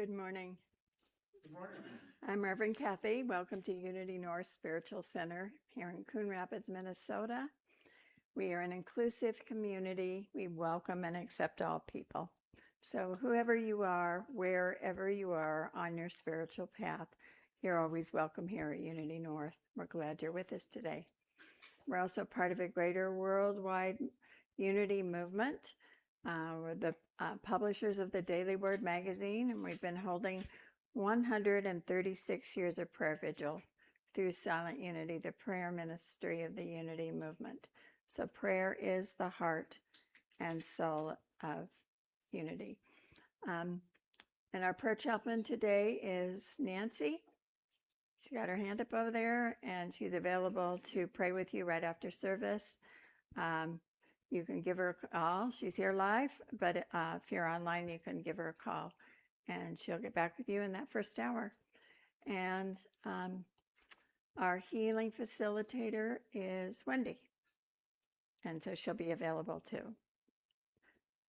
Good morning. Good morning. I'm Reverend Kathy. Welcome to Unity North Spiritual Center here in Coon Rapids, Minnesota. We are an inclusive community. We welcome and accept all people. So whoever you are, wherever you are on your spiritual path, you're always welcome here at Unity North. We're glad you're with us today. We're also part of a greater worldwide unity movement. We're the publishers of the Daily Word magazine, and we've been holding 136 years of prayer vigil through Silent Unity, the prayer ministry of the Unity movement. So prayer is the heart and soul of Unity. And our prayer chaplain today is Nancy. She's got her hand up over there, and she's available to pray with you right after service. You can give her a call. She's here live, but if you're online, you can give her a call, and she'll get back with you in that first hour. And our healing facilitator is Wendy, and so she'll be available too.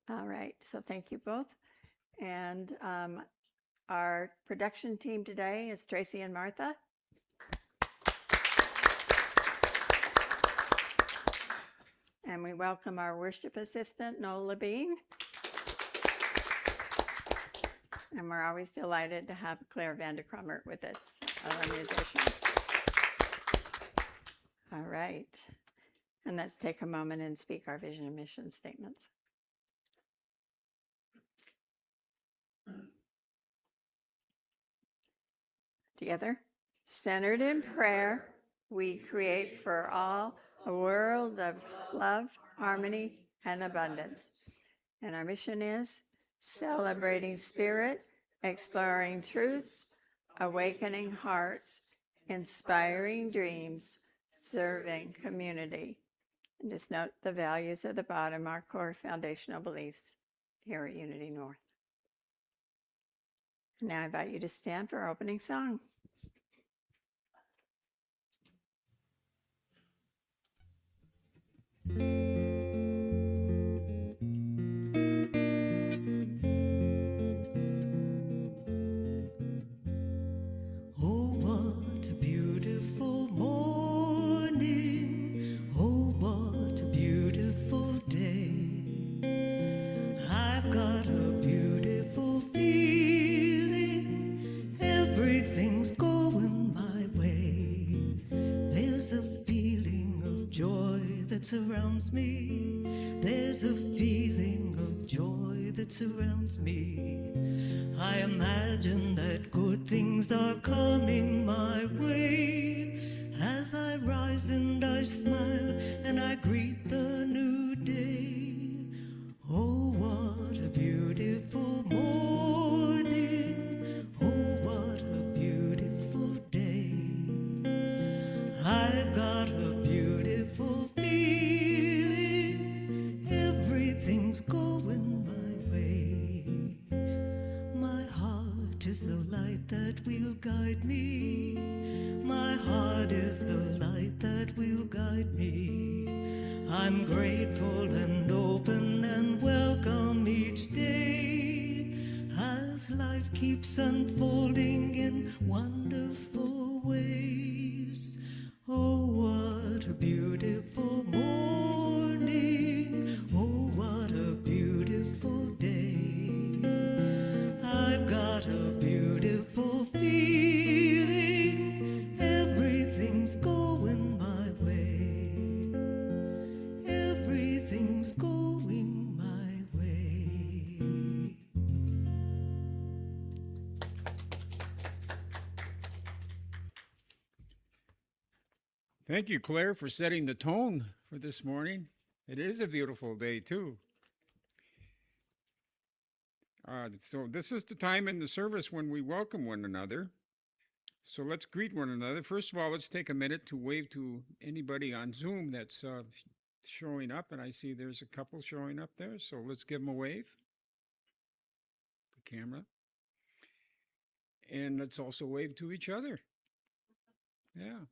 All right, so thank you both. And our production team today is Tracy and Martha. And we welcome our worship assistant, Nola Bean. And we're always delighted to have Claire Vanderkrummer with us, our musician. All right. And let's take a moment and speak our vision and mission statements. Together. Centered in prayer, we create for all a world of love, harmony, and abundance. And our mission is celebrating spirit, exploring truths, awakening hearts, inspiring dreams, serving community. And just note the values at the bottom, our core foundational beliefs here at Unity North. And now I invite you to stand for our opening song. Surrounds me. There's a feeling of joy that surrounds me. I imagine that good things are coming my way. As I rise and I smile and I greet the new day. Oh, what a beautiful morning. Oh, what a beautiful day. I've got a beautiful feeling, everything's going my way. My heart is the light that will guide me. My heart is the light that will guide me. I'm grateful and open and welcome each day as life keeps unfolding in wonderful ways. Oh, what a beautiful morning. Oh, what a beautiful day. I've got a beautiful feeling. Everything's going my way. Everything's going my way. Thank you, Claire, for setting the tone for this morning. It is a beautiful day, too. So this is the time in the service when we welcome one another. So let's greet one another. First of all, let's take a minute to wave to anybody on Zoom that's showing up. And I see there's a couple showing up there. So let's give them a wave. The camera. And let's also wave to each other. Yeah.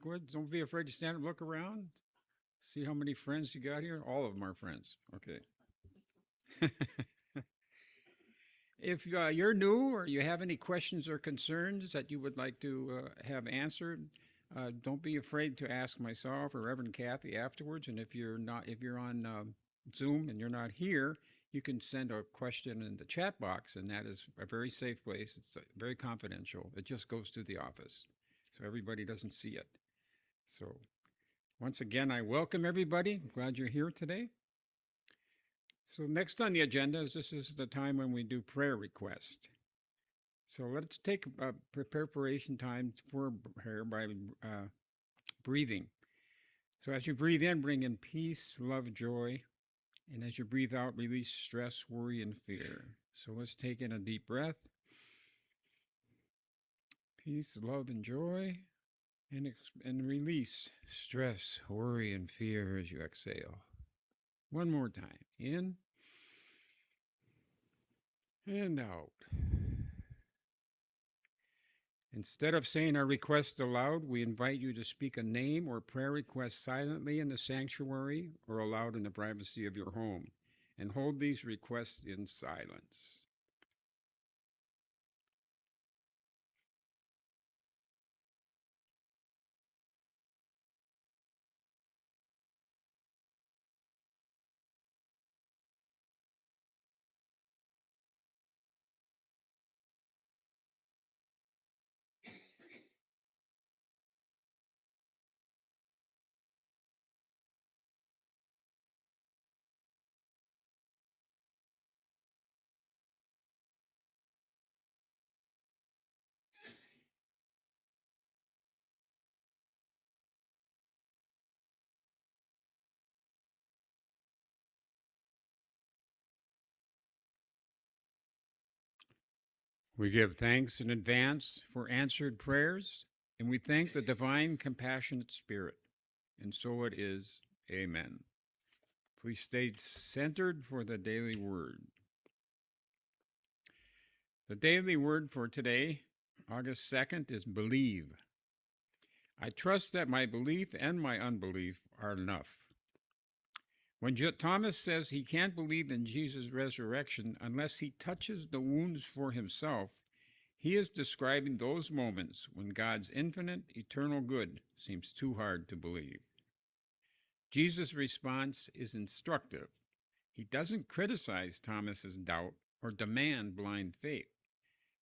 Go ahead. Don't be afraid to stand up, look around, see how many friends you got here. All of them are friends. Okay. If you're new or you have any questions or concerns that you would like to have answered, don't be afraid to ask myself or Reverend Kathy afterwards. And if you're on Zoom and you're not here, you can send a question in the chat box, and that is a very safe place. It's very confidential. It just goes to the office, so everybody doesn't see it. So once again, I welcome everybody. I'm glad you're here today. So next on the agenda is this is the time when we do prayer request. So let's take a preparation time for prayer by breathing. So as you breathe in, bring in peace, love, joy. And as you breathe out, release stress, worry, and fear. So let's take in a deep breath. Peace, love, and joy. And release stress, worry, and fear as you exhale. One more time. In and out. Instead of saying our request aloud, we invite you to speak a name or prayer request silently in the sanctuary or aloud in the privacy of your home, and hold these requests in silence. We give thanks in advance for answered prayers, and we thank the divine compassionate spirit. And so it is. Amen. Please stay centered for the daily word. The daily word for today, August 2nd, is believe. I trust that my belief and my unbelief are enough. When Thomas says he can't believe in Jesus' resurrection unless he touches the wounds for himself, he is describing those moments when God's infinite, eternal good seems too hard to believe. Jesus' response is instructive. He doesn't criticize Thomas's doubt or demand blind faith.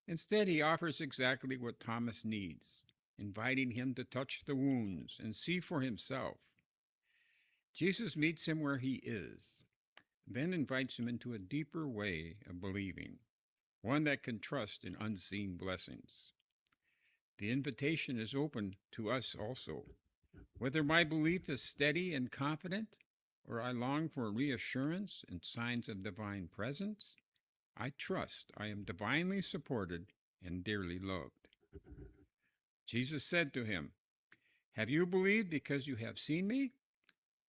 Instead, he offers exactly what Thomas needs, inviting him to touch the wounds and see for himself. Jesus meets him where he is, then invites him into a deeper way of believing, one that can trust in unseen blessings. The invitation is open to us also. Whether my belief is steady and confident, or I long for reassurance and signs of divine presence, I trust I am divinely supported and dearly loved. Jesus said to him, "Have you believed because you have seen me?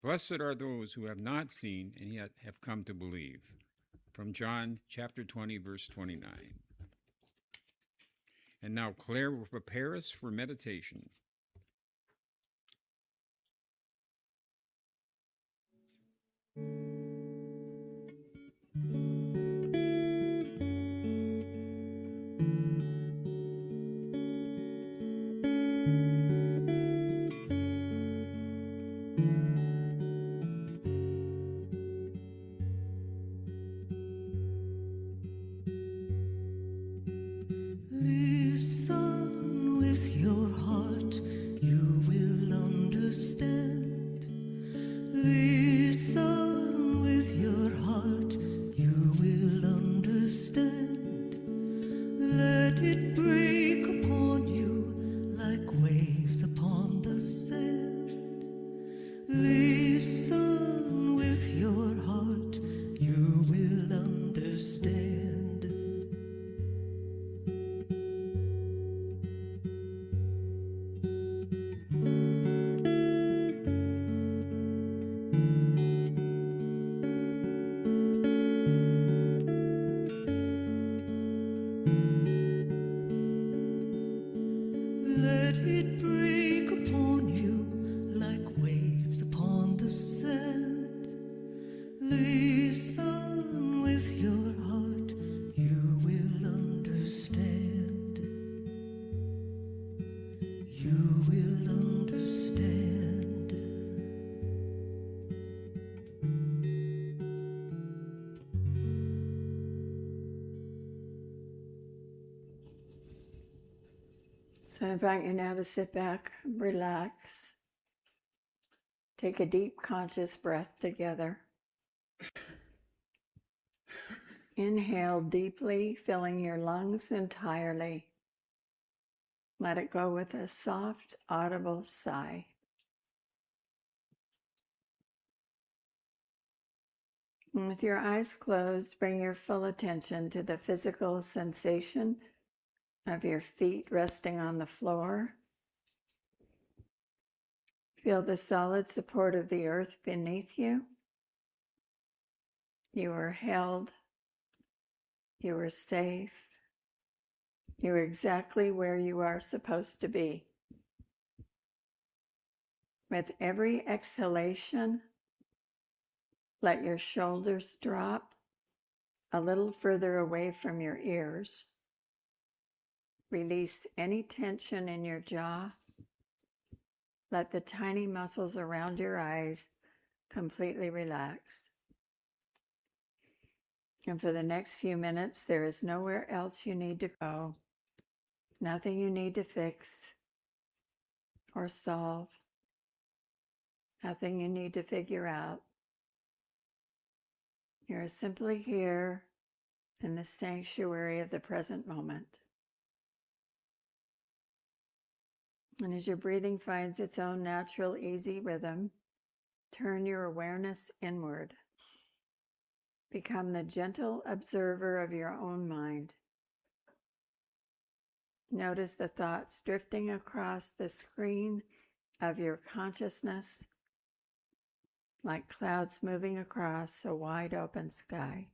Blessed are those who have not seen and yet have come to believe." From John chapter 20, verse 29. And now Claire will prepare us for meditation. Listen with your heart, you will understand. Listen with your heart, you will understand. Let it break upon you like waves upon the sand. Listen with your heart, you will understand. Let it break upon you like waves upon the sand. Listen with your heart, you will invite you now to sit back, relax, take a deep conscious breath together. Inhale deeply, filling your lungs entirely. Let it go with a soft, audible sigh. And with your eyes closed, bring your full attention to the physical sensation of your feet resting on the floor. Feel the solid support of the earth beneath you. You are held. You are safe. You're exactly where you are supposed to be. With every exhalation, let your shoulders drop a little further away from your ears. Release any tension in your jaw. Let the tiny muscles around your eyes completely relax. And for the next few minutes, there is nowhere else you need to go, nothing you need to fix or solve, nothing you need to figure out. You're simply here in the sanctuary of the present moment. And as your breathing finds its own natural, easy rhythm, turn your awareness inward. Become the gentle observer of your own mind. Notice the thoughts drifting across the screen of your consciousness like clouds moving across a wide open sky.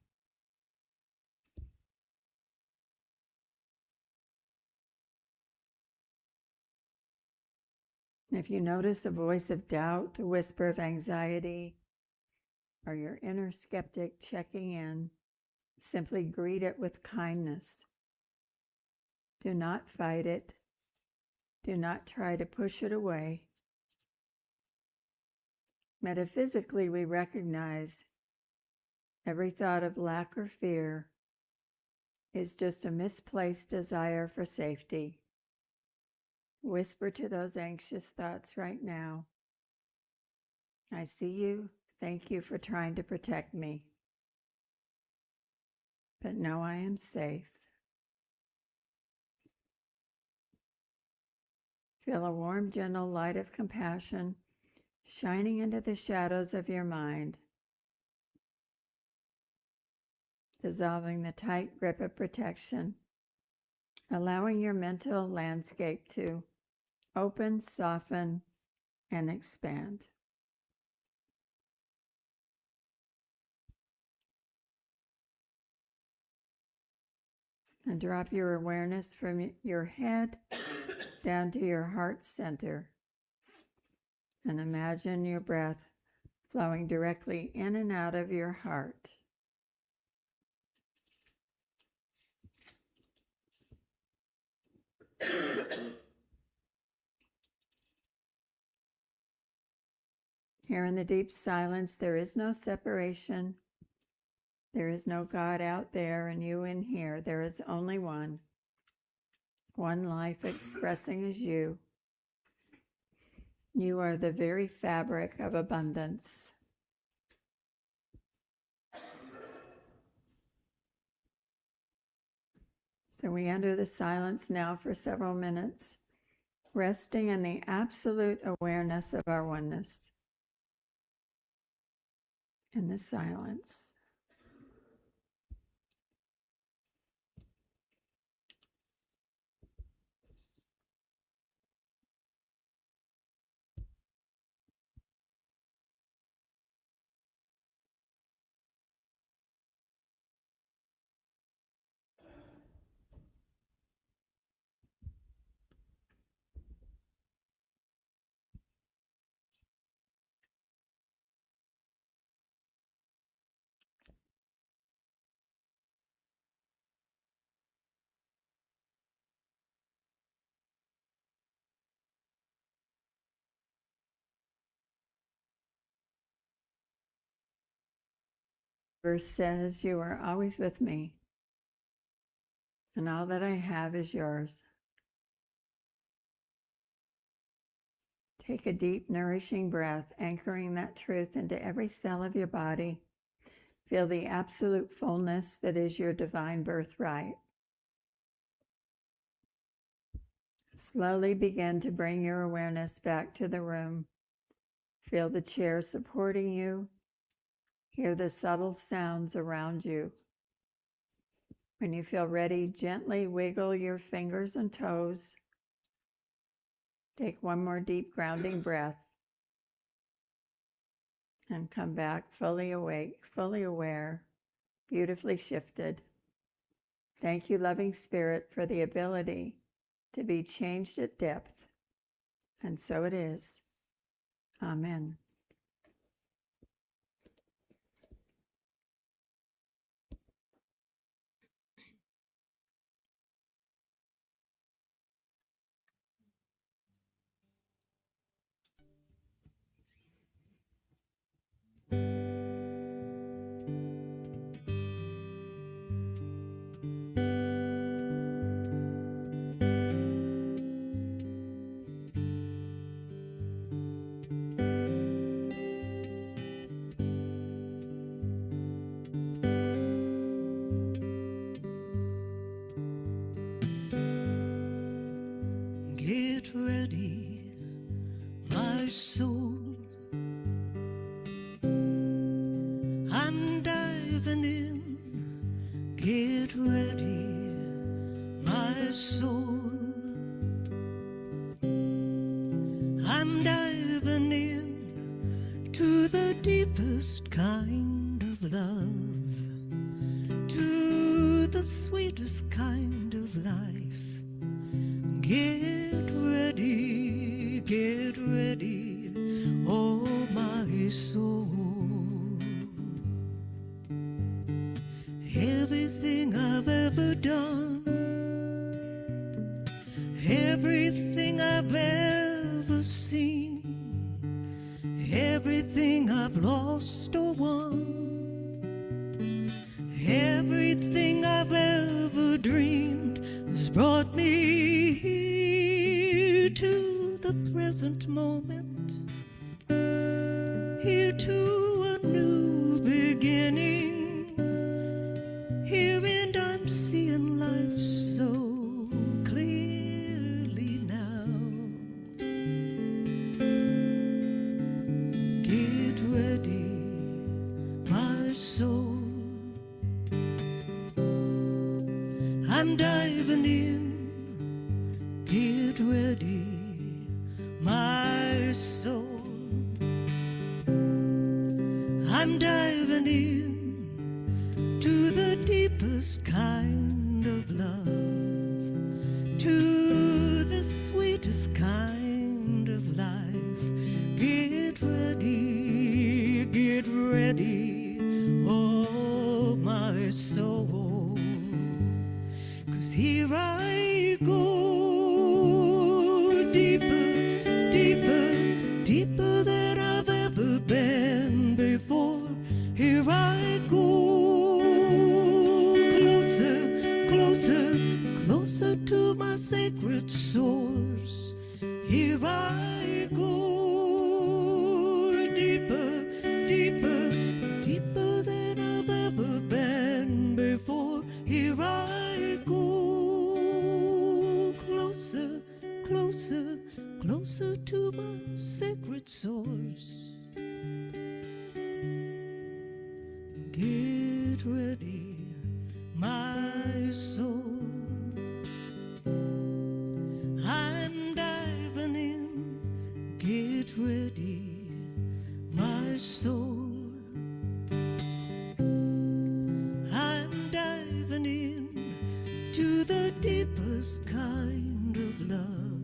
If you notice a voice of doubt, a whisper of anxiety, or your inner skeptic checking in, simply greet it with kindness. Do not fight it. Do not try to push it away. Metaphysically, we recognize every thought of lack or fear is just a misplaced desire for safety. Whisper to those anxious thoughts right now, I see you. Thank you for trying to protect me. But know I am safe. Feel a warm, gentle light of compassion shining into the shadows of your mind, dissolving the tight grip of protection, allowing your mental landscape to open, soften, and expand. And drop your awareness from your head down to your heart center. And imagine your breath flowing directly in and out of your heart. Here in the deep silence, there is no separation. There is no God out there and you in here. There is only one life expressing as you. You are the very fabric of abundance. So we enter the silence now for several minutes, resting in the absolute awareness of our oneness in the silence. Verse says, you are always with me, and all that I have is yours. Take a deep, nourishing breath, anchoring that truth into every cell of your body. Feel the absolute fullness that is your divine birthright. Slowly begin to bring your awareness back to the room. Feel the chair supporting you. Hear the subtle sounds around you. When you feel ready, gently wiggle your fingers and toes. Take one more deep grounding breath and come back fully awake, fully aware, beautifully shifted. Thank you, loving Spirit, for the ability to be changed at depth. And so it is. Amen. Get ready, my soul. I'm diving in. Get ready, my soul. I'm diving in to the deepest kind of love, to the sweetest kind of life. Get ready, oh my soul. Everything I've ever done, everything I've ever seen, everything I've lost or won, everything I've ever dreamed has brought me here to the present moment, here to a new beginning. Here and I'm seeing life so clearly now. Get ready, my soul. I'm diving in. Get ready, my soul. I'm diving in to the deepest kind of love, to the sweetest kind of life. Get ready, oh my soul. 'Cause here I go, deeper, deeper, deeper than I've ever been before. Here I go, closer, closer to my sacred source. Here I go, deeper, deeper, deeper than I've ever been before. Here I go, closer, closer, closer to my sacred source. Get ready, my soul. I'm diving in. Get ready, my soul. I'm diving in to the deepest kind of love,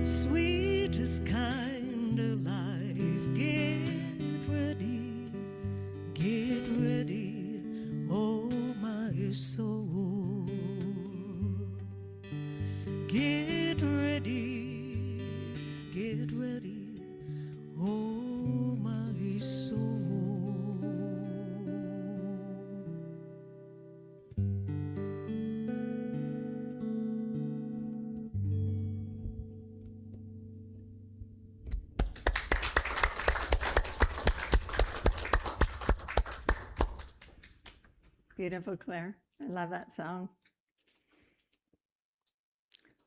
sweetest kind of life. Get ready, oh my soul. Get ready, oh my soul. Beautiful, Claire. I love that song.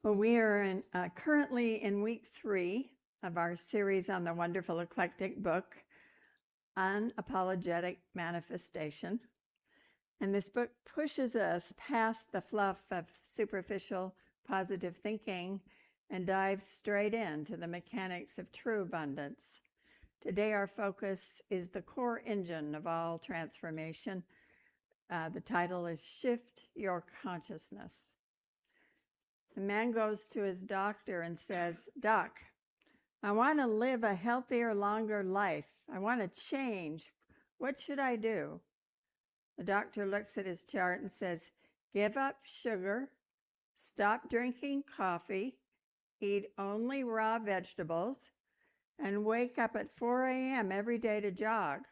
Well, we are currently in week 3 of our series on the wonderful eclectic book, Unapologetic Manifestation. And this book pushes us past the fluff of superficial positive thinking and dives straight into the mechanics of true abundance. Today, our focus is the core engine of all transformation. The title is Shift Your Consciousness. The man goes to his doctor and says, "Doc, I want to live a healthier, longer life. I want to change. What should I do?" The doctor looks at his chart and says, "Give up sugar, stop drinking coffee, eat only raw vegetables, and wake up at 4 a.m. every day to jog."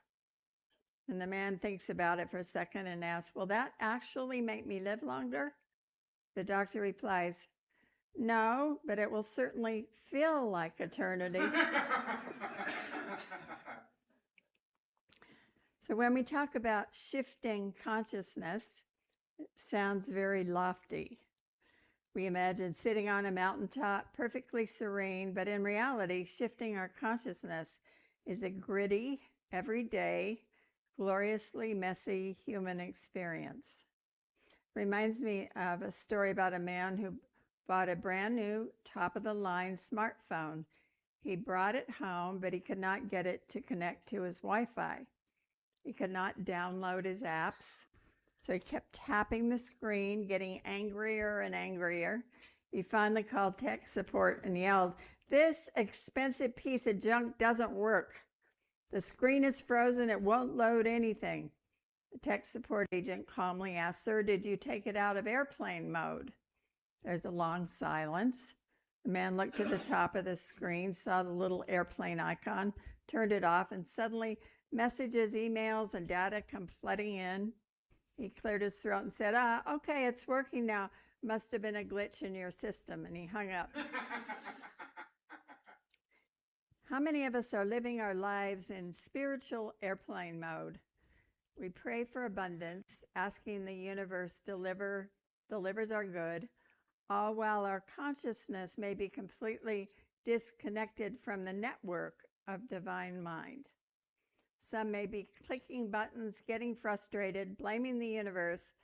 And the man thinks about it for a second and asks, "Will that actually make me live longer?" The doctor replies, "No, but it will certainly feel like eternity." So when we talk about shifting consciousness, it sounds very lofty. We imagine sitting on a mountaintop, perfectly serene, but in reality, shifting our consciousness is a gritty, everyday, gloriously messy human experience. Reminds me of a story about a man who bought a brand new top-of-the-line smartphone. He brought it home, but he could not get it to connect to his Wi-Fi. He could not download his apps, so he kept tapping the screen, getting angrier and angrier. He finally called tech support and yelled, "This expensive piece of junk doesn't work. The screen is frozen. It won't load anything." The tech support agent calmly asked, "Sir, did you take it out of airplane mode?" There's a long silence. The man looked to the top of the screen, saw the little airplane icon, turned it off, and suddenly messages, emails, and data come flooding in. He cleared his throat and said, "Okay, it's working now. Must have been a glitch in your system," and he hung up. How many of us are living our lives in spiritual airplane mode? We pray for abundance, asking the universe delivers our good, all while our consciousness may be completely disconnected from the network of divine mind. Some may be clicking buttons, getting frustrated, blaming the universe,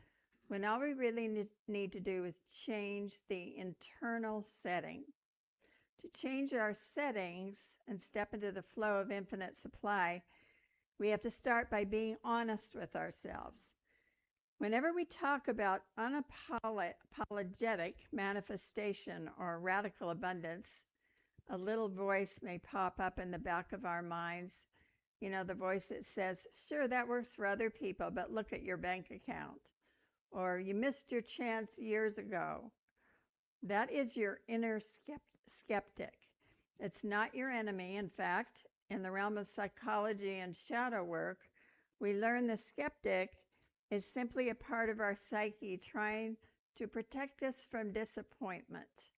when all we really need to do is change the internal setting. To change our settings and step into the flow of infinite supply, we have to start by being honest with ourselves. Whenever we talk about unapologetic manifestation or radical abundance, a little voice may pop up in the back of our minds. You know, the voice that says, "Sure, that works for other people, but look at your bank account." Or, "You missed your chance years ago." That is your inner skeptic. It's not your enemy. In fact, in the realm of psychology and shadow work, we learn the skeptic is simply a part of our psyche trying to protect us from disappointment.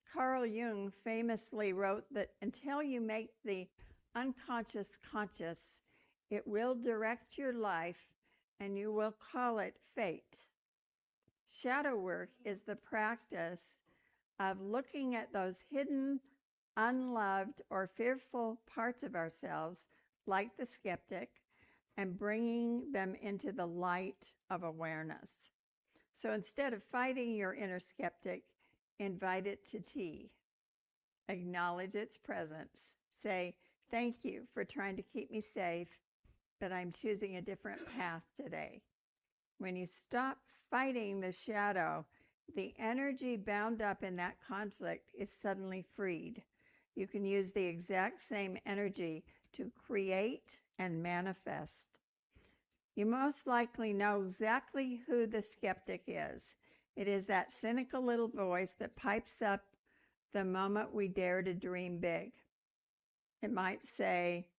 Carl Jung famously wrote that until you make the unconscious conscious, it will direct your life and you will call it fate. Shadow work is the practice of looking at those hidden, unloved, or fearful parts of ourselves, like the skeptic, and bringing them into the light of awareness. So instead of fighting your inner skeptic, invite it to tea. Acknowledge its presence. Say, "Thank you for trying to keep me safe, but I'm choosing a different path today." When you stop fighting the shadow, the energy bound up in that conflict is suddenly freed. You can use the exact same energy to create and manifest. You most likely know exactly who the skeptic is. It is that cynical little voice that pipes up the moment we dare to dream big. You might say,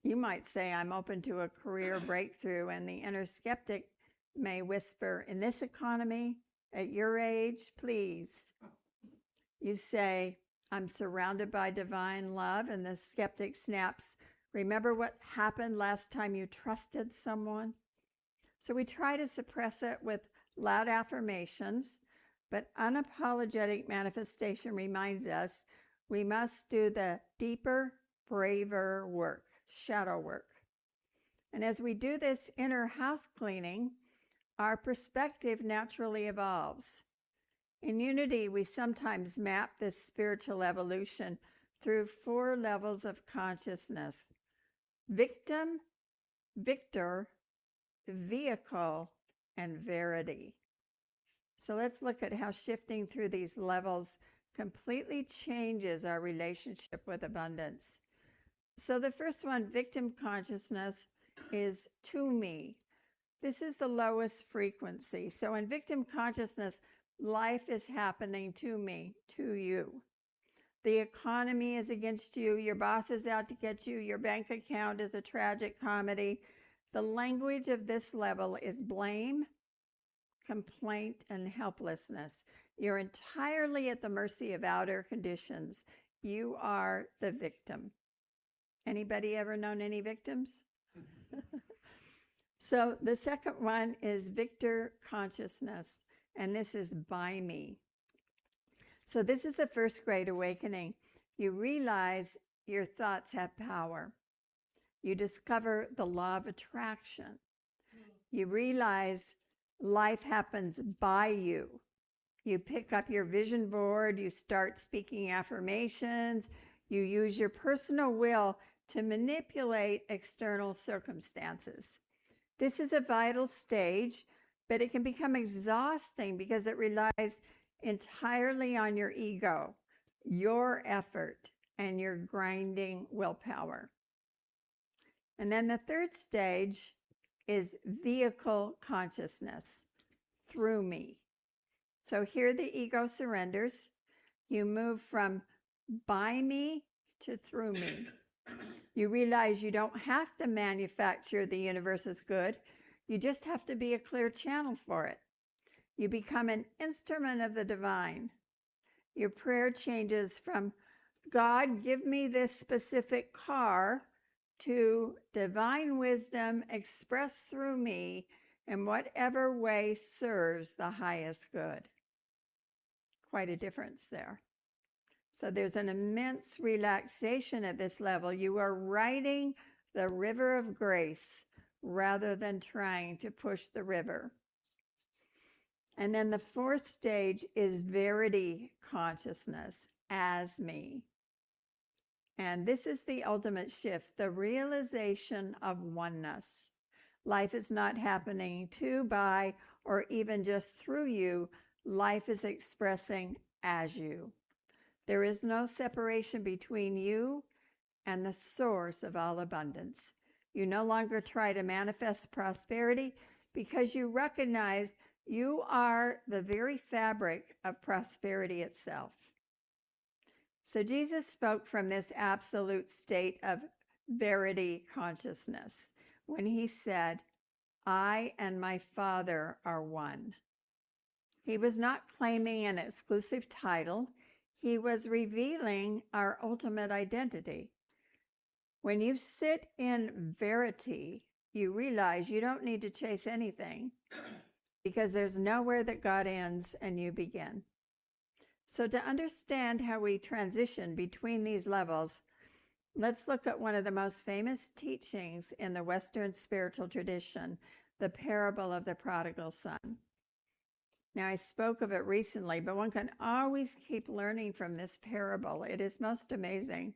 "I'm open to a career breakthrough," and the inner skeptic may whisper, "In this economy, at your age, please." You say, "I'm surrounded by divine love," and the skeptic snaps, "Remember what happened last time you trusted someone?" So we try to suppress it with loud affirmations, but unapologetic manifestation reminds us we must do the deeper, braver work, shadow work. And as we do this inner house cleaning, our perspective naturally evolves. In Unity, we sometimes map this spiritual evolution through 4 levels of consciousness: victim, victor, vehicle, and verity. So let's look at how shifting through these levels completely changes our relationship with abundance. So the first one, victim consciousness, is to me. This is the lowest frequency. So in victim consciousness, life is happening to me, to you. The economy is against you. Your boss is out to get you. Your bank account is a tragic comedy. The language of this level is blame, complaint, and helplessness. You're entirely at the mercy of outer conditions. You are the victim. Anybody ever known any victims? So the second one is victor consciousness, and this is by me. So this is the first great awakening. You realize your thoughts have power. You discover the law of attraction. You realize life happens by you. You pick up your vision board, you start speaking affirmations, you use your personal will to manipulate external circumstances. This is a vital stage, but it can become exhausting because it relies entirely on your ego, your effort, and your grinding willpower. And then the third stage is vehicle consciousness, through me. So here the ego surrenders. You move from by me to through me. You realize you don't have to manufacture the universe's good. You just have to be a clear channel for it. You become an instrument of the divine. Your prayer changes from, God, give me this specific car, to divine wisdom expressed through me in whatever way serves the highest good. Quite a difference there. So there's an immense relaxation at this level. You are riding the river of grace rather than trying to push the river. And then the fourth stage is verity consciousness, as me. And this is the ultimate shift, the realization of oneness. Life is not happening to, by, or even just through you. Life is expressing as you. There is no separation between you and the source of all abundance. You no longer try to manifest prosperity because you recognize you are the very fabric of prosperity itself. So Jesus spoke from this absolute state of verity consciousness when he said, I and my Father are one. He was not claiming an exclusive title. He was revealing our ultimate identity. When you sit in verity, you realize you don't need to chase anything because there's nowhere that God ends and you begin. So to understand how we transition between these levels, let's look at one of the most famous teachings in the Western spiritual tradition, the parable of the prodigal son. Now, I spoke of it recently, but one can always keep learning from this parable. It is most amazing.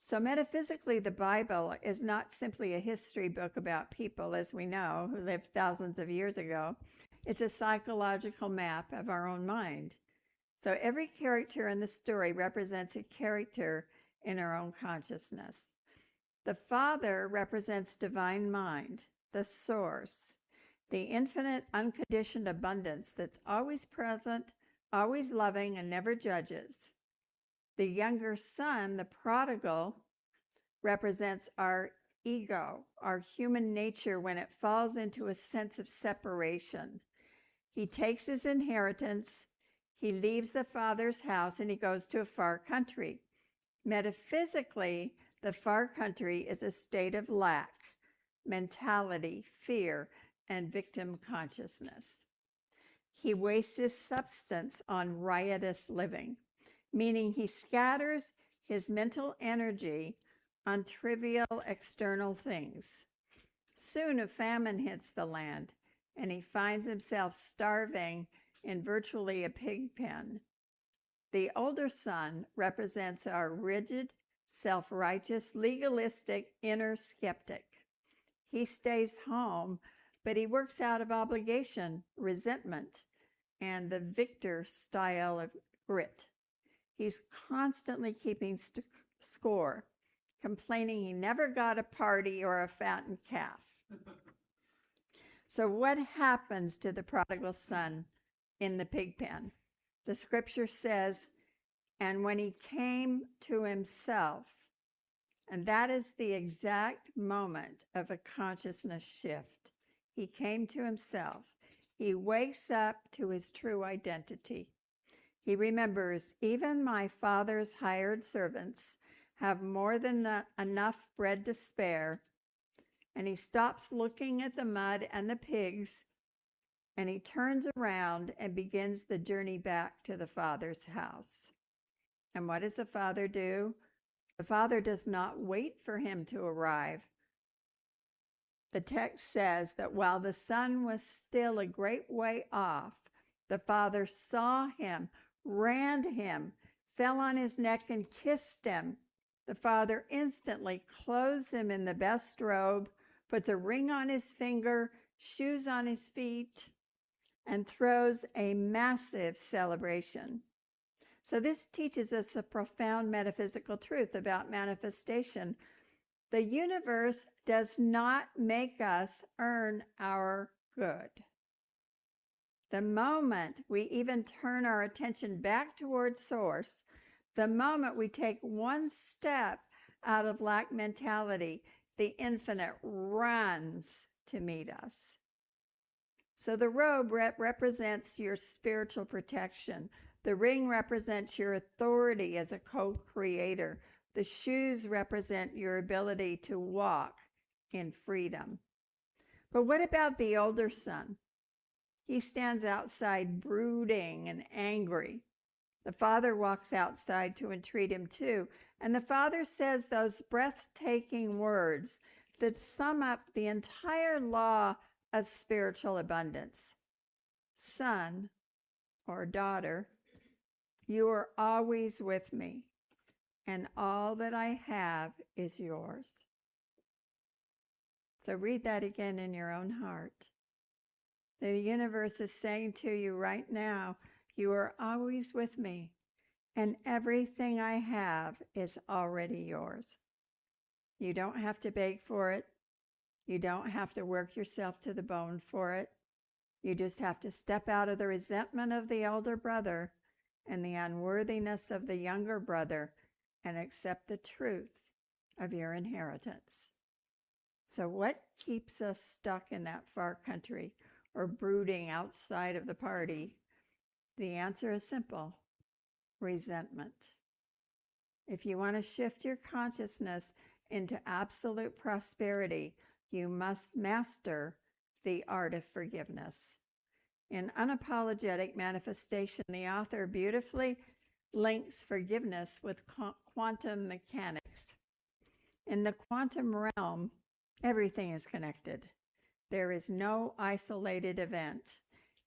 So metaphysically, the Bible is not simply a history book about people, as we know, who lived thousands of years ago. It's a psychological map of our own mind. So every character in the story represents a character in our own consciousness. The Father represents divine mind, the source, the infinite, unconditioned abundance that's always present, always loving, and never judges. The younger son, the prodigal, represents our ego, our human nature when it falls into a sense of separation. He takes his inheritance, he leaves the father's house, and he goes to a far country. Metaphysically, the far country is a state of lack, mentality, fear, and victim consciousness. He wastes his substance on riotous living, meaning he scatters his mental energy on trivial external things. Soon a famine hits the land, and he finds himself starving in virtually a pig pen. The older son represents our rigid, self-righteous, legalistic inner skeptic. He stays home, but he works out of obligation, resentment, and the victor style of grit. He's constantly keeping score, complaining he never got a party or a fattened calf. So what happens to the prodigal son in the pig pen? The scripture says, and when he came to himself, and that is the exact moment of a consciousness shift. He came to himself. He wakes up to his true identity. He remembers, even my father's hired servants have more than enough bread to spare. And he stops looking at the mud and the pigs, and he turns around and begins the journey back to the Father's house. And what does the Father do? The Father does not wait for him to arrive. The text says that while the Son was still a great way off, the Father saw him, ran to him, fell on his neck and kissed him. The Father instantly clothes him in the best robe, puts a ring on his finger, shoes on his feet, and throws a massive celebration. So this teaches us a profound metaphysical truth about manifestation. The universe does not make us earn our good. The moment we even turn our attention back towards Source, the moment we take one step out of lack mentality, the infinite runs to meet us. So the robe represents your spiritual protection. The ring represents your authority as a co-creator. The shoes represent your ability to walk in freedom. But what about the older son? He stands outside brooding and angry. The father walks outside to entreat him too. And the father says those breathtaking words that sum up the entire law of spiritual abundance. Son or daughter, you are always with me, and all that I have is yours. So read that again in your own heart. The universe is saying to you right now, you are always with me, and everything I have is already yours. You don't have to beg for it. You don't have to work yourself to the bone for it. You just have to step out of the resentment of the elder brother and the unworthiness of the younger brother and accept the truth of your inheritance. So what keeps us stuck in that far country or brooding outside of the party? The answer is simple: resentment. If you want to shift your consciousness into absolute prosperity, you must master the art of forgiveness. In Unapologetic Manifestation, the author beautifully links forgiveness with quantum mechanics. In the quantum realm, everything is connected. There is no isolated event.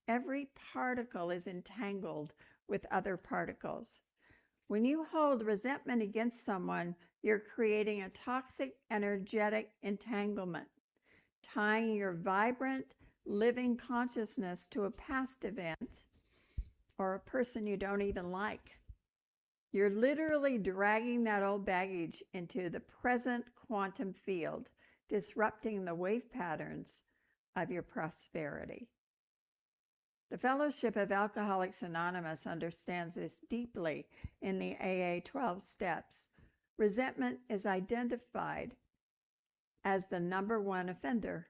Every particle is entangled with other particles. When you hold resentment against someone, you're creating a toxic energetic entanglement, tying your vibrant, living consciousness to a past event or a person you don't even like. You're literally dragging that old baggage into the present quantum field, disrupting the wave patterns of your prosperity. The Fellowship of Alcoholics Anonymous understands this deeply in the AA 12 steps. Resentment is identified as the #1 offender.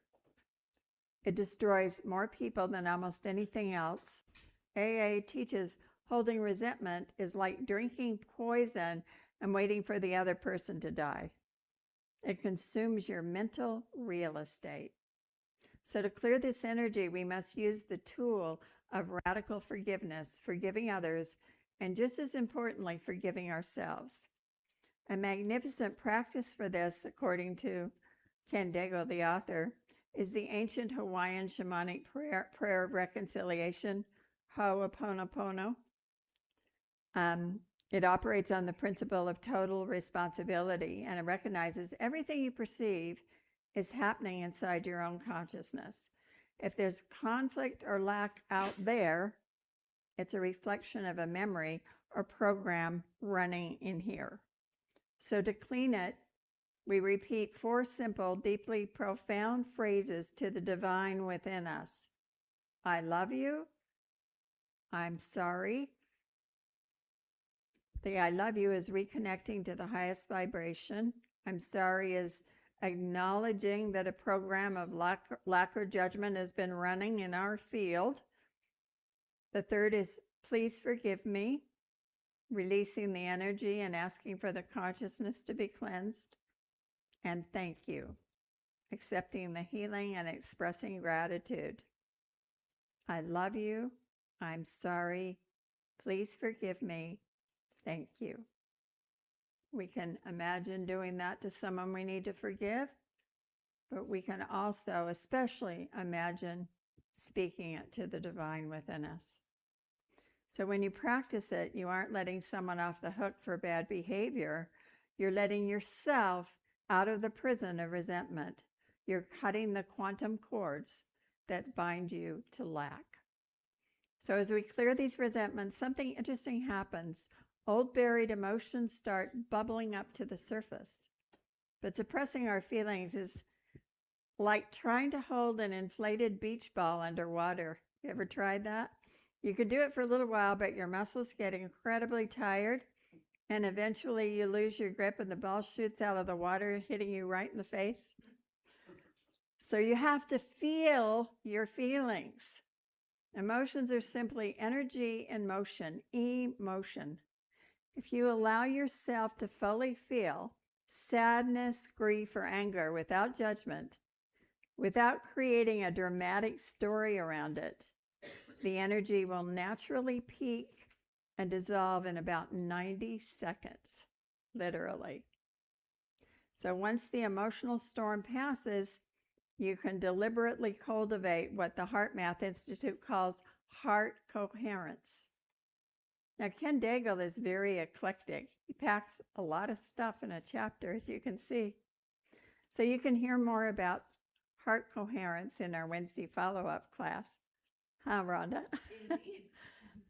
It destroys more people than almost anything else. AA teaches holding resentment is like drinking poison and waiting for the other person to die. It consumes your mental real estate. So to clear this energy, we must use the tool of radical forgiveness, forgiving others, and just as importantly, forgiving ourselves. A magnificent practice for this, according to Ken Daigle, the author, is the ancient Hawaiian shamanic prayer of reconciliation, Ho'oponopono. It operates on the principle of total responsibility, and it recognizes everything you perceive is happening inside your own consciousness. If there's conflict or lack out there, it's a reflection of a memory or program running in here. So to clean it, we repeat 4 simple, deeply profound phrases to the divine within us. I love you. I'm sorry. The I love you is reconnecting to the highest vibration. I'm sorry is acknowledging that a program of lack or judgment has been running in our field. The third is please forgive me, releasing the energy and asking for the consciousness to be cleansed. And thank you, accepting the healing and expressing gratitude. I love you. I'm sorry. Please forgive me. Thank you. We can imagine doing that to someone we need to forgive, but we can also especially imagine speaking it to the divine within us. So when you practice it, you aren't letting someone off the hook for bad behavior. You're letting yourself out of the prison of resentment. You're cutting the quantum cords that bind you to lack. So as we clear these resentments, something interesting happens. Old buried emotions start bubbling up to the surface. But suppressing our feelings is like trying to hold an inflated beach ball underwater. You ever tried that? You could do it for a little while, but your muscles get incredibly tired, and eventually you lose your grip and the ball shoots out of the water, hitting you right in the face. So you have to feel your feelings. Emotions are simply energy in motion, emotion. If you allow yourself to fully feel sadness, grief, or anger without judgment, without creating a dramatic story around it, the energy will naturally peak and dissolve in about 90 seconds, literally. So once the emotional storm passes, you can deliberately cultivate what the Heart Math Institute calls heart coherence. Now, Ken Daigle is very eclectic. He packs a lot of stuff in a chapter, as you can see. So you can hear more about heart coherence in our Wednesday follow-up class. Huh, Rhonda? Indeed.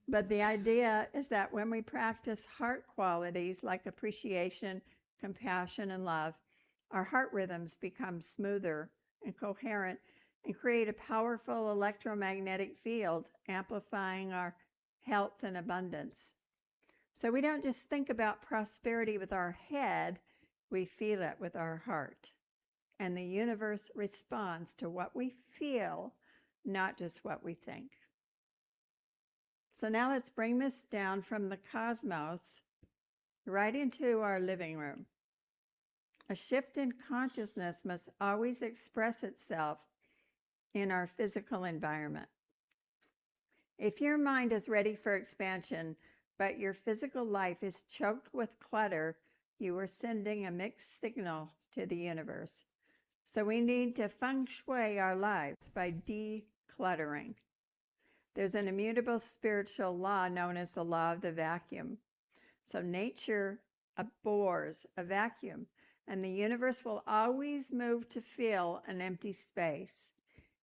But the idea is that when we practice heart qualities like appreciation, compassion, and love, our heart rhythms become smoother and coherent and create a powerful electromagnetic field, amplifying our health and abundance. So we don't just think about prosperity with our head, we feel it with our heart. And the universe responds to what we feel, not just what we think. So now let's bring this down from the cosmos right into our living room. A shift in consciousness must always express itself in our physical environment. If your mind is ready for expansion, but your physical life is choked with clutter, you are sending a mixed signal to the universe. So we need to feng shui our lives by decluttering. There's an immutable spiritual law known as the law of the vacuum. So nature abhors a vacuum, and the universe will always move to fill an empty space.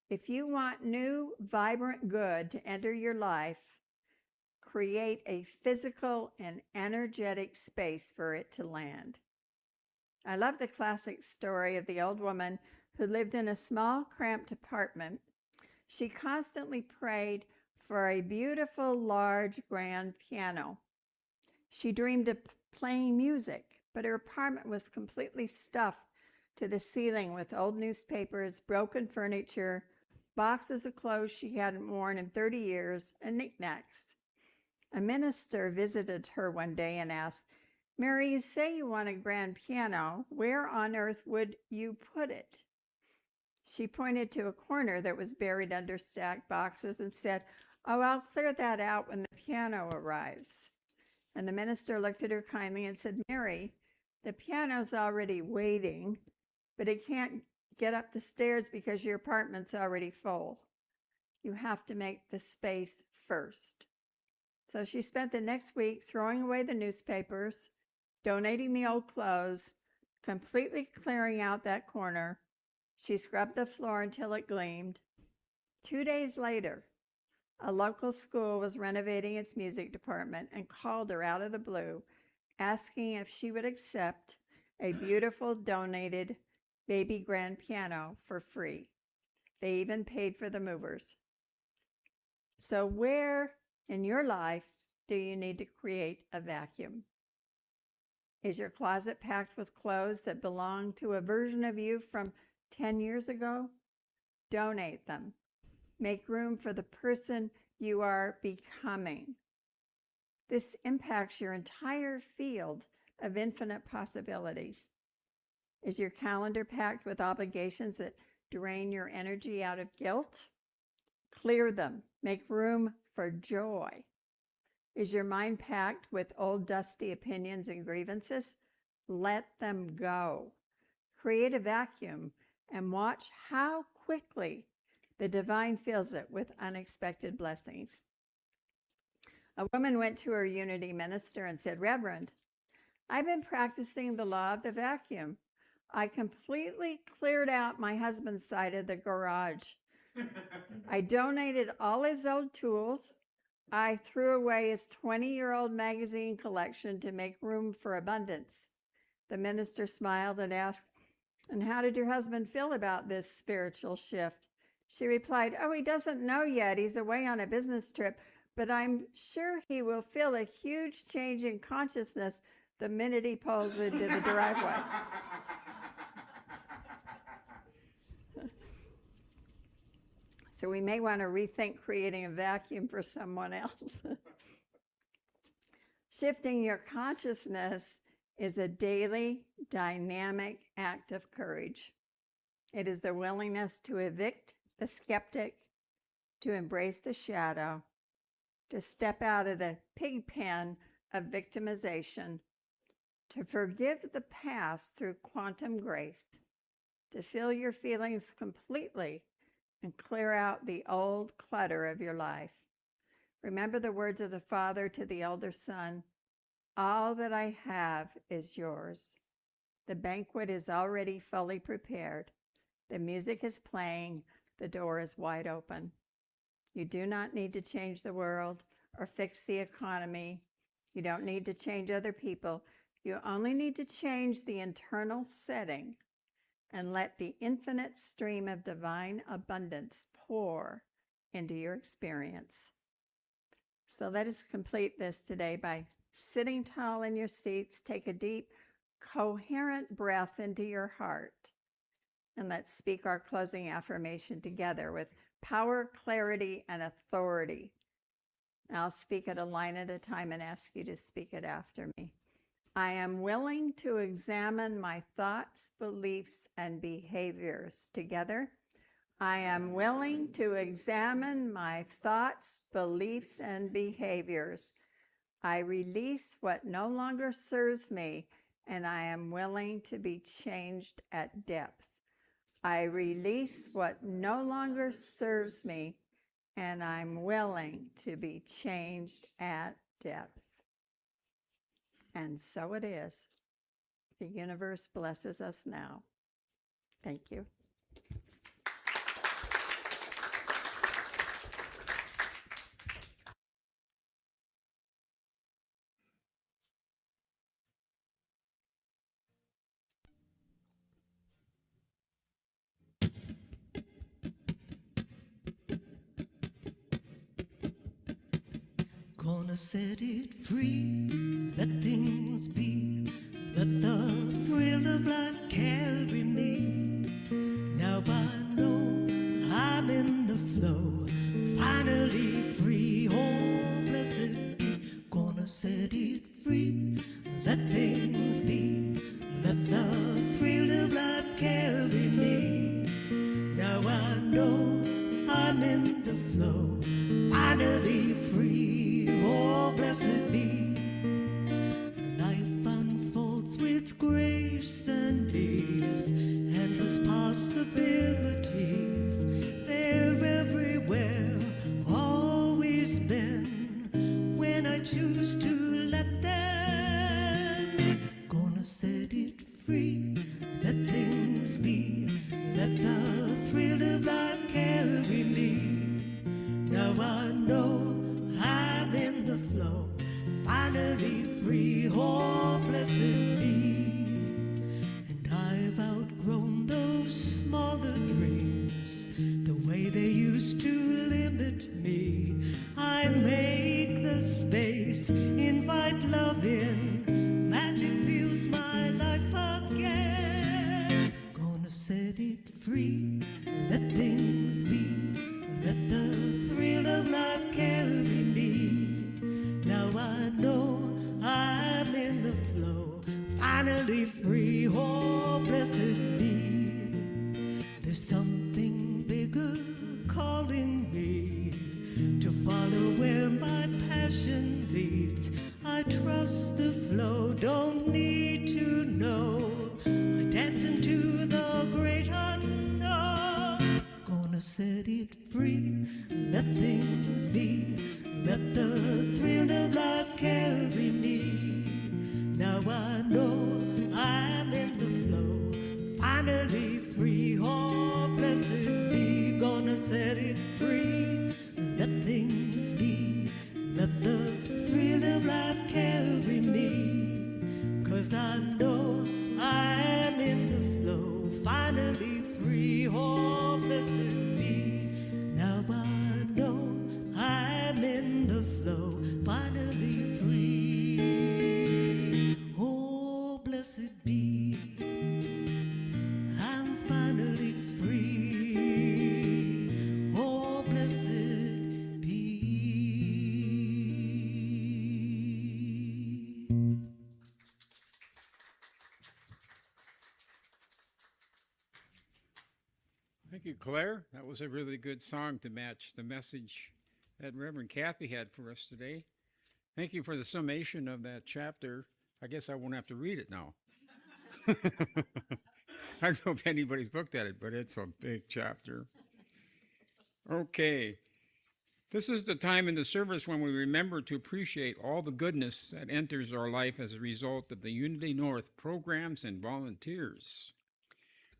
If you want new, vibrant good to enter your life, create a physical and energetic space for it to land. I love the classic story of the old woman who lived in a small, cramped apartment. She constantly prayed for a beautiful, large, grand piano. She dreamed of playing music, but her apartment was completely stuffed to the ceiling with old newspapers, broken furniture, boxes of clothes she hadn't worn in 30 years, and knickknacks. A minister visited her one day and asked, "Mary, you say you want a grand piano. Where on earth would you put it?" She pointed to a corner that was buried under stacked boxes and said, "Oh, I'll clear that out when the piano arrives." And the minister looked at her kindly and said, "Mary, the piano's already waiting, but it can't get up the stairs because your apartment's already full. You have to make the space first." So she spent the next week throwing away the newspapers, donating the old clothes, completely clearing out that corner. She scrubbed the floor until it gleamed. 2 days later, a local school was renovating its music department and called her out of the blue, asking if she would accept a beautiful donated baby grand piano for free. They even paid for the movers. So where in your life do you need to create a vacuum? Is your closet packed with clothes that belong to a version of you from 10 years ago? Donate them. Make room for the person you are becoming. This impacts your entire field of infinite possibilities. Is your calendar packed with obligations that drain your energy out of guilt? Clear them. Make room for joy. Is your mind packed with old dusty opinions and grievances? Let them go. Create a vacuum and watch how quickly the divine fills it with unexpected blessings. A woman went to her Unity minister and said, "Reverend, I've been practicing the law of the vacuum. I completely cleared out my husband's side of the garage. I donated all his old tools. I threw away his 20-year-old magazine collection to make room for abundance." The minister smiled and asked, "And how did your husband feel about this spiritual shift?" She replied, "Oh, he doesn't know yet. He's away on a business trip, but I'm sure he will feel a huge change in consciousness the minute he pulls into the driveway." So we may want to rethink creating a vacuum for someone else. Shifting your consciousness is a daily, dynamic act of courage. It is the willingness to evict the skeptic, to embrace the shadow, to step out of the pig pen of victimization, to forgive the past through quantum grace, to feel your feelings completely and clear out the old clutter of your life. Remember the words of the Father to the elder son, "All that I have is yours." The banquet is already fully prepared. The music is playing. The door is wide open. You do not need to change the world or fix the economy. You don't need to change other people. You only need to change the internal setting and let the infinite stream of divine abundance pour into your experience. So let us complete this today by sitting tall in your seats. Take a deep, coherent breath into your heart. And let's speak our closing affirmation together with power, clarity, and authority. I'll speak it a line at a time and ask you to speak it after me. I am willing to examine my thoughts, beliefs, and behaviors. Together, I am willing to examine my thoughts, beliefs, and behaviors. I release what no longer serves me, and I am willing to be changed at depth. I release what no longer serves me, and I'm willing to be changed at depth. And so it is. The universe blesses us now. Thank you. Gonna set it free, let things be, let the thrill of life carry me. Now I know I'm in the flow, finally free, oh blessed be. Gonna set it free, let things be, let the thrill of life carry me. with grace and ease, endless possibilities. They're everywhere, always been, when I choose to let them. Gonna set it free, let things be, let the thrill of life carry me. Now I know I'm in the flow, finally free, oh blessed be. And I've outgrown those smaller dreams, the way they used to limit me. I make the space, invite love in, magic fills my life again. Gonna set it free, let things be, let the thrill of life carry me. Now I know I'm in the flow, finally free, oh blessed be. There's something bigger calling me to follow where my passion leads. I trust the flow, don't need to know. I dance into the great unknown. Gonna set it free, let things be, let the thrill of life carry me. Now I know I'm in the flow, finally free, oh blessed be. Gonna set it free, let things be, let the thrill of life carry me. 'Cause I know I'm in the flow, finally free, oh blessed be. Now I know I'm in the flow, finally free. Oh, blessed be. I'm finally free. Oh, blessed be. Thank you, Claire. That was a really good song to match the message that Reverend Kathy had for us today. Thank you for the summation of that chapter. I guess I won't have to read it now. I don't know if anybody's looked at it, but it's a big chapter. Okay. This is the time in the service when we remember to appreciate all the goodness that enters our life as a result of the Unity North programs and volunteers.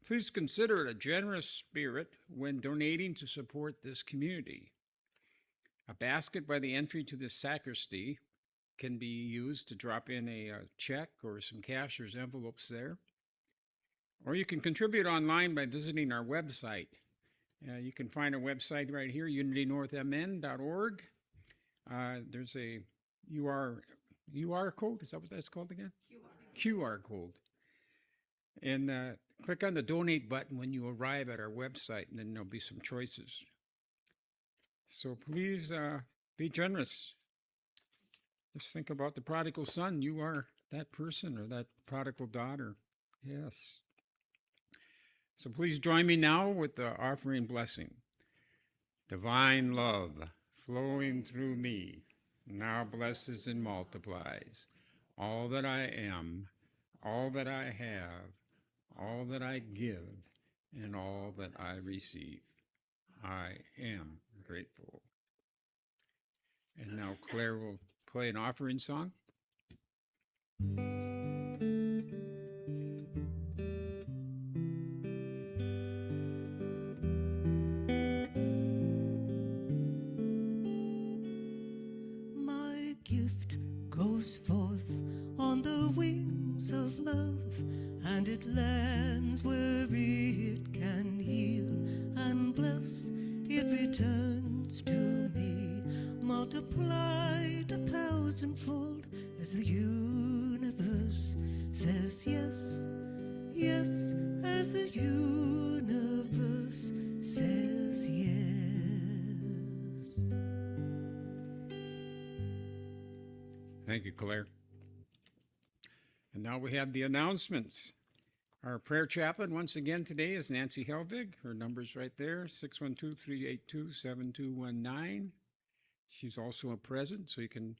Please consider it a generous spirit when donating to support this community. A basket by the entry to the sacristy can be used to drop in a check or some cashier's envelopes there. Or you can contribute online by visiting our website. You can find our website right here, unitynorthmn.org. There's a UR code. Is that what that's called again? QR code. And click on the donate button when you arrive at our website, and then there'll be some choices. So please be generous. Just think about the prodigal son. You are that person or that prodigal daughter. Yes. So please join me now with the offering blessing. Divine love flowing through me now blesses and multiplies all that I am, all that I have, all that I give, and all that I receive. I am grateful. And now Claire will play an offering song. My gift goes forth on the wings of love, and it lands where it can heal and bless. It returns to me, multiplied 1,000-fold, as the universe says yes, yes, as the universe says yes. Thank you, Claire. And now we have the announcements. Our prayer chaplain once again today is Nancy Helvig. Her number's right there, 612-382-7219. She's also a present, so you can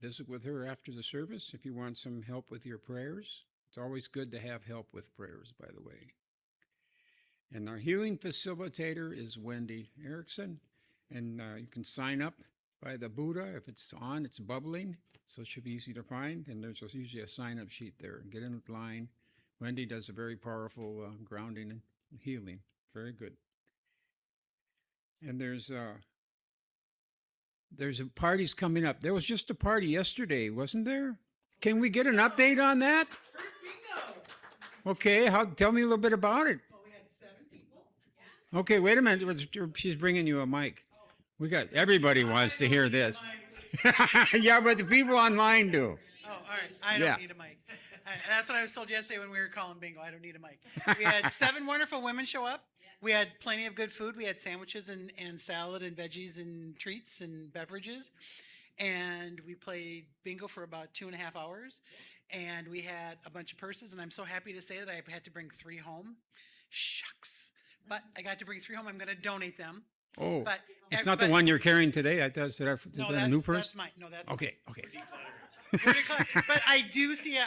visit with her after the service if you want some help with your prayers. It's always good to have help with prayers, by the way. And our healing facilitator is Wendy Erickson. And you can sign up by the Buddha. If it's on, it's bubbling. So it should be easy to find. And there's usually a sign-up sheet there. Get in line. Wendy does a very powerful grounding and healing. Very good. And there's a party's coming up. There was just a party yesterday, wasn't there? Can we get an update on that? Okay, tell me a little bit about it. Well, we had 7 people. Okay, wait a minute. She's bringing you a mic. Everybody wants to hear this. Yeah, but the people online do. Oh, all right. I don't need a mic. That's what I was told yesterday when we were calling bingo. I don't need a mic. We had 7 wonderful women show up. We had plenty of good food. We had sandwiches and salad and veggies and treats and beverages. And we played bingo for about 2.5 hours. And we had a bunch of purses. And I'm so happy to say that I had to bring 3 home. Shucks. But I got to bring 3 home. I'm going to donate them. Oh, but it's not the one you're carrying today. I thought, is that a new purse? That's mine. No, that's okay. mine. Okay. But I do see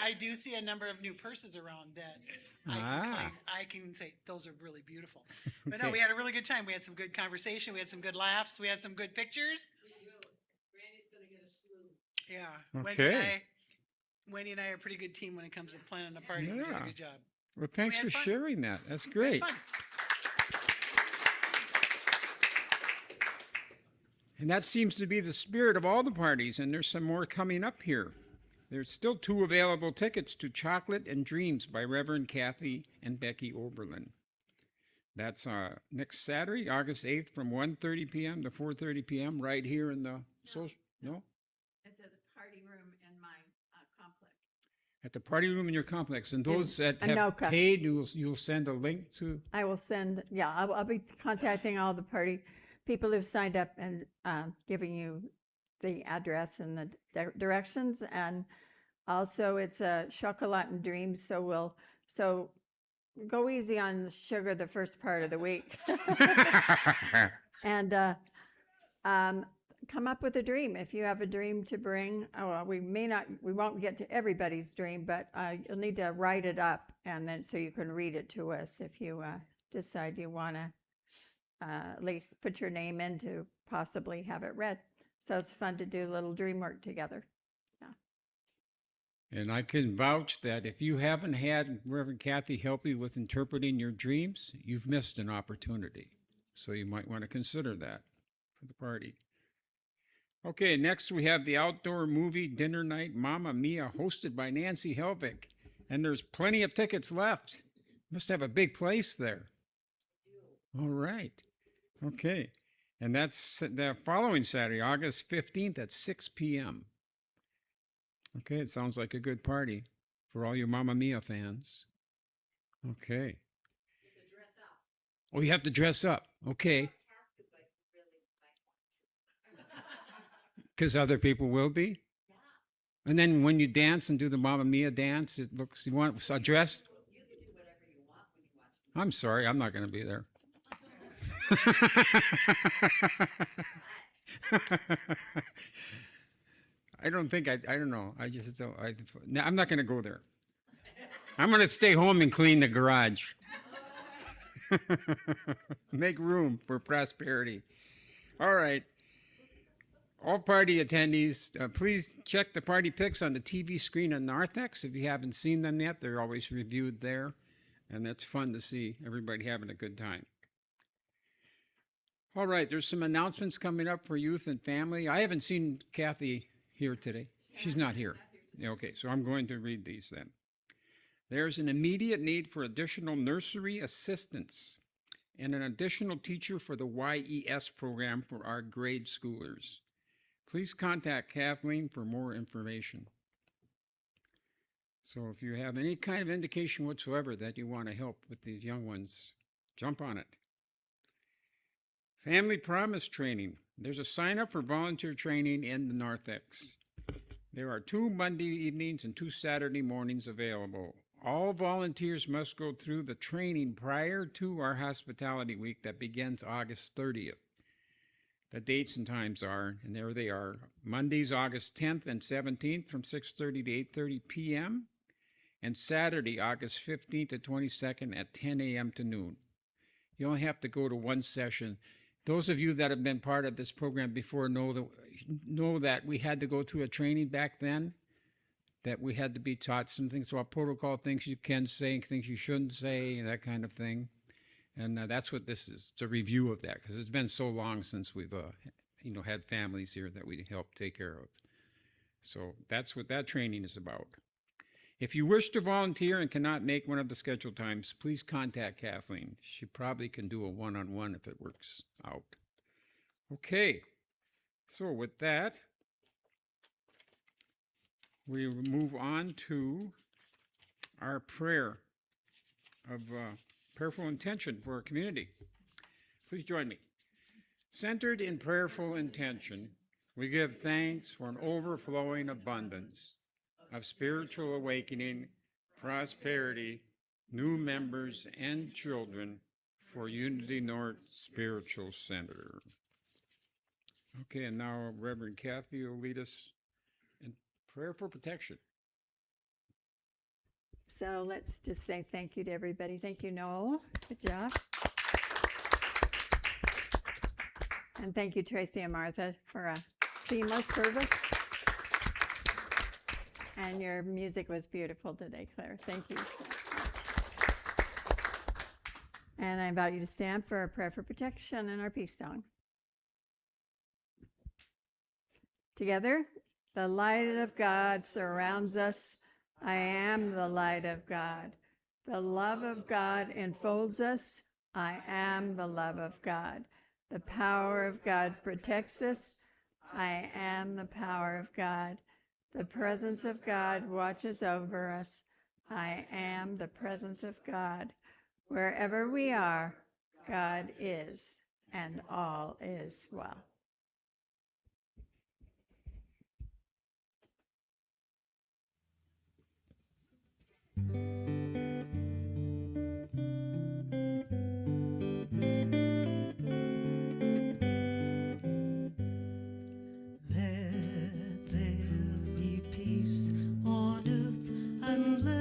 a number of new purses around that I can say those are really beautiful. But no, we had a really good time. We had some good conversation. We had some good laughs. We had some good pictures. Randy's going to get a slew. Yeah. Okay. Wendy and I are a pretty good team when it comes to planning a party. Yeah. We did a good job. Well, thanks for sharing that. That's great. And that seems to be the spirit of all the parties, and there's some more coming up here. There's still 2 available tickets to Chocolate and Dreams by Reverend Kathy and Becky Oberlin. That's next Saturday, August 8th from 1:30 p.m. to 4:30 p.m. right here in the social. No? It's at the party room in my complex. At the party room in your complex. And those that have Anoka. paid, you'll send a link to? I will send, I'll be contacting all the party people who've signed up and giving you the address and the directions. And also it's a chocolate and dreams. So go easy on sugar the first part of the week. And come up with a dream. If you have a dream to bring, we won't get to everybody's dream, but you'll need to write it up, and then so you can read it to us if you decide you want to at least put your name in to possibly have it read. So it's fun to do a little dream work together. And I can vouch that if you haven't had Reverend Kathy help you with interpreting your dreams, you've missed an opportunity. So you might want to consider that for the party. Okay, next we have the outdoor movie dinner night Mamma Mia, hosted by Nancy Helvig. And there's plenty of tickets left. Must have a big place there. All right. Okay. And that's the following Saturday, August 15th at 6 p.m. Okay, it sounds like a good party for all you Mamma Mia fans. Okay. Oh, you have to dress up. Okay. Because other people will be? And then when you dance and do the Mamma Mia dance, it looks, you want a dress? You can do whatever you want when you watch I'm sorry, I'm not going to be there. I don't know. I just don't. I'm not going to go there. I'm going to stay home and clean the garage. Make room for prosperity. All right. All party attendees, please check the party pics on the TV screen on Narthex. If you haven't seen them yet, they're always reviewed there. And it's fun to see everybody having a good time. All right, there's some announcements coming up for youth and family. I haven't seen Kathy here today. She's not here. Okay, so I'm going to read these then. There's an immediate need for additional nursery assistants and an additional teacher for the YES program for our grade schoolers. Please contact Kathleen for more information. So if you have any kind of indication whatsoever that you want to help with these young ones, jump on it. Family Promise Training. There's a sign up for volunteer training in the Narthex. There are 2 Monday evenings and 2 Saturday mornings available. All volunteers must go through the training prior to our hospitality week that begins August 30th. The dates and times are, and there they are, Mondays, August 10th and 17th from 6:30 to 8:30 p.m., and Saturday, August 15th to 22nd at 10 a.m. to noon. You only have to go to one session. Those of you that have been part of this program before know that we had to go through a training back then, that we had to be taught some things about protocol, things you can say, things you shouldn't say, and that kind of thing. And that's what this is. It's a review of that, because it's been so long since we've had families here that we help take care of. So that's what that training is about. If you wish to volunteer and cannot make one of the scheduled times, please contact Kathleen. She probably can do a one-on-one if it works out. Okay, so with that, we move on to our prayer of prayerful intention for our community. Please join me. Centered in prayerful intention, we give thanks for an overflowing abundance of spiritual awakening, prosperity, new members, and children for Unity North Spiritual Center. Okay, and now Reverend Kathy will lead us in prayer for protection. So let's just say thank you to everybody. Thank you, Noel. Good job. And thank you, Tracy and Martha, for a seamless service. And your music was beautiful today, Claire. Thank you so much. And I invite you to stand for a prayer for protection and our peace song. Together, the light of God surrounds us. I am the light of God. The love of God enfolds us. I am the love of God. The power of God protects us. I am the power of God. The presence of God watches over us. I am the presence of God. Wherever we are, God is, and all is well. Let there be peace on earth and let